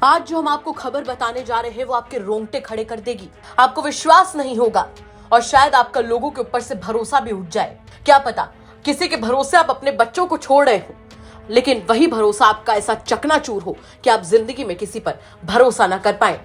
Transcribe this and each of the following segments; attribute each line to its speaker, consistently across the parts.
Speaker 1: आज जो हम आपको खबर बताने जा रहे हैं वो आपके रोंगटे खड़े कर देगी। आपको विश्वास नहीं होगा और शायद आपका लोगों के ऊपर से भरोसा भी उठ जाए। क्या पता किसी के भरोसे आप अपने बच्चों को छोड़ रहे हो, लेकिन वही भरोसा आपका ऐसा चकनाचूर हो कि आप जिंदगी में किसी पर भरोसा न कर पाए।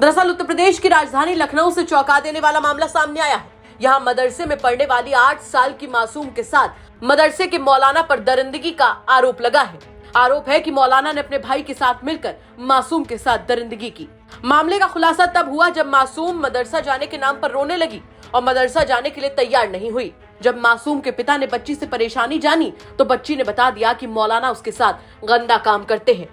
Speaker 1: दरअसल उत्तर प्रदेश की राजधानी लखनऊ से चौंका देने वाला मामला सामने आया है। यहाँ मदरसे में पढ़ने वाली 8 साल की मासूम के साथ मदरसे के मौलाना पर दरिंदगी का आरोप लगा है। आरोप है कि मौलाना ने अपने भाई के साथ मिलकर मासूम के साथ दरिंदगी की। मामले का खुलासा तब हुआ जब मासूम मदरसा जाने के नाम पर रोने लगी और मदरसा जाने के लिए तैयार नहीं हुई। जब मासूम के पिता ने बच्ची से परेशानी जानी तो बच्ची ने बता दिया कि मौलाना उसके साथ गंदा काम करते हैं।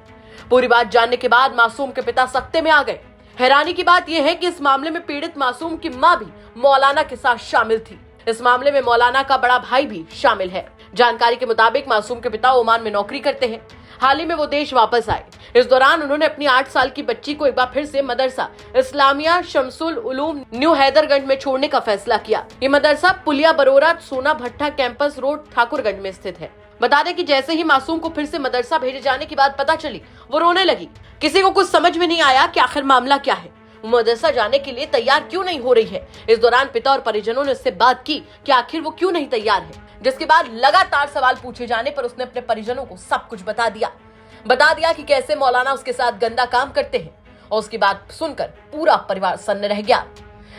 Speaker 1: पूरी बात जानने के बाद मासूम के पिता सख्ते में आ गए। हैरानी की बात यह है कि इस मामले में पीड़ित मासूम की मां भी मौलाना के साथ शामिल थी। इस मामले में मौलाना का बड़ा भाई भी शामिल है। जानकारी के मुताबिक मासूम के पिता ओमान में नौकरी करते हैं। हाल ही में वो देश वापस आए। इस दौरान उन्होंने अपनी 8 साल की बच्ची को एक बार फिर से मदरसा इस्लामिया शमसुल उलूम न्यू हैदरगंज में छोड़ने का फैसला किया। ये मदरसा पुलिया बरोरा सोना भट्टा कैंपस रोड ठाकुरगंज में स्थित है। बता दें कि जैसे ही मासूम को फिर से मदरसा भेजे जाने की बात पता चली, वो रोने लगी। किसी को कुछ समझ में नहीं आया कि आखिर मामला क्या है, वो मदरसा जाने के लिए तैयार क्यों नहीं हो रही है। इस दौरान पिता और परिजनों ने उससे बात की कि आखिर वो क्यों नहीं तैयार है, जिसके बाद लगातार सवाल पूछे जाने पर उसने अपने परिजनों को सब कुछ बता दिया कि कैसे मौलाना उसके साथ गंदा काम करते हैं। और उसकी बात सुनकर पूरा परिवार सन्न रह गया।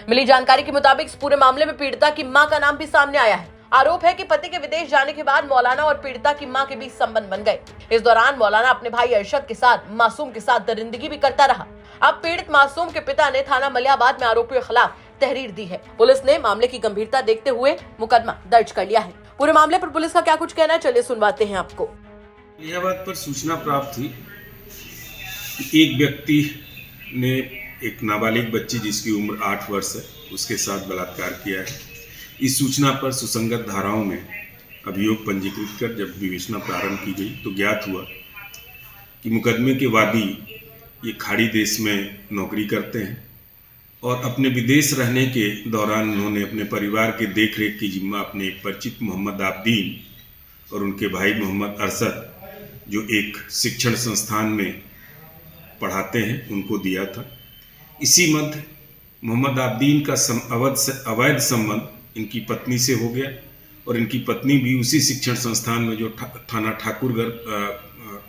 Speaker 1: मिली जानकारी के मुताबिक इस पूरे मामले में पीड़िता की मां का नाम भी सामने आया है। आरोप है कि पति के विदेश जाने के बाद मौलाना और पीड़िता की मां के बीच संबंध बन गए। इस दौरान मौलाना अपने भाई अरशद के साथ मासूम के साथ दरिंदगी भी करता रहा। अब पीड़ित मासूम के पिता ने थाना मलियाबाद में आरोपियों के खिलाफ तहरीर दी है। पुलिस ने मामले की गंभीरता देखते हुए मुकदमा दर्ज कर लिया है। पूरे मामले पर पुलिस का क्या कुछ कहना है, चलिए सुनवाते हैं आपको।
Speaker 2: मलियाबाद पर सूचना प्राप्त थी कि एक व्यक्ति ने एक नाबालिग बच्ची जिसकी उम्र 8 वर्ष है उसके साथ बलात्कार किया है। इस सूचना पर सुसंगत धाराओं में अभियोग पंजीकृत कर जब विवेचना प्रारंभ की गई तो ज्ञात हुआ कि मुकदमे के वादी ये खाड़ी देश में नौकरी करते हैं और अपने विदेश रहने के दौरान उन्होंने अपने परिवार के देखरेख की जिम्मा अपने एक परिचित मोहम्मद आब्दीन और उनके भाई मोहम्मद अरशद जो एक शिक्षण संस्थान में पढ़ाते हैं उनको दिया था। इसी मध्य मोहम्मद आब्दीन का अवैध संबंध इनकी पत्नी से हो गया और इनकी पत्नी भी उसी शिक्षण संस्थान में जो थाना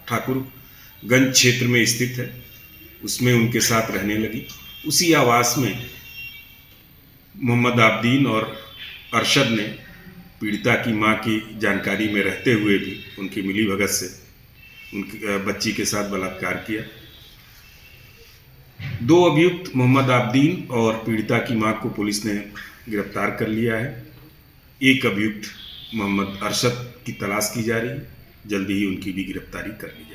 Speaker 2: ठाकुरगंज क्षेत्र में स्थित है उसमें उनके साथ रहने लगी। उसी आवास में मोहम्मद आब्दीन और अरशद ने पीड़िता की मां की जानकारी में रहते हुए भी उनकी मिलीभगत से उनकी बच्ची के साथ बलात्कार किया। 2 अभियुक्त मोहम्मद आब्दीन और पीड़िता की मां को पुलिस ने गिरफ्तार कर लिया है। एक अभियुक्त मोहम्मद अरशद की तलाश की जा रही है। जल्दी ही उनकी भी गिरफ्तारी कर ली जाएगी।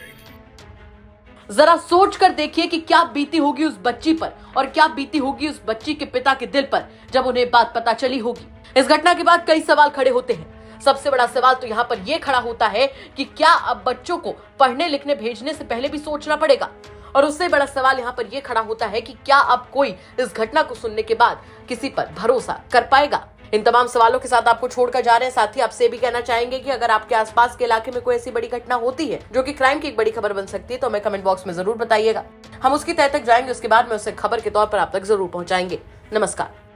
Speaker 1: जरा सोच कर देखिए कि क्या बीती होगी उस बच्ची पर और क्या बीती होगी उस बच्ची के पिता के दिल पर जब उन्हें बात पता चली होगी। इस घटना के बाद कई सवाल खड़े होते हैं। सबसे बड़ा सवाल तो यहाँ पर यह खड़ा होता है कि क्या अब बच्चों को पढ़ने लिखने भेजने से पहले भी सोचना पड़ेगा, और उससे बड़ा सवाल यहाँ पर यह खड़ा होता है कि क्या अब कोई इस घटना को सुनने के बाद किसी पर भरोसा कर पाएगा। इन तमाम सवालों के साथ आपको छोड़कर जा रहे हैं। साथ ही आपसे भी कहना चाहेंगे कि अगर आपके आसपास के इलाके में कोई ऐसी बड़ी घटना होती है जो कि क्राइम की एक बड़ी खबर बन सकती है तो हमें कमेंट बॉक्स में जरूर बताइएगा। हम उसकी तह तक जाएंगे, उसके बाद में उसे खबर के तौर पर आप तक जरूर पहुंचाएंगे। नमस्कार।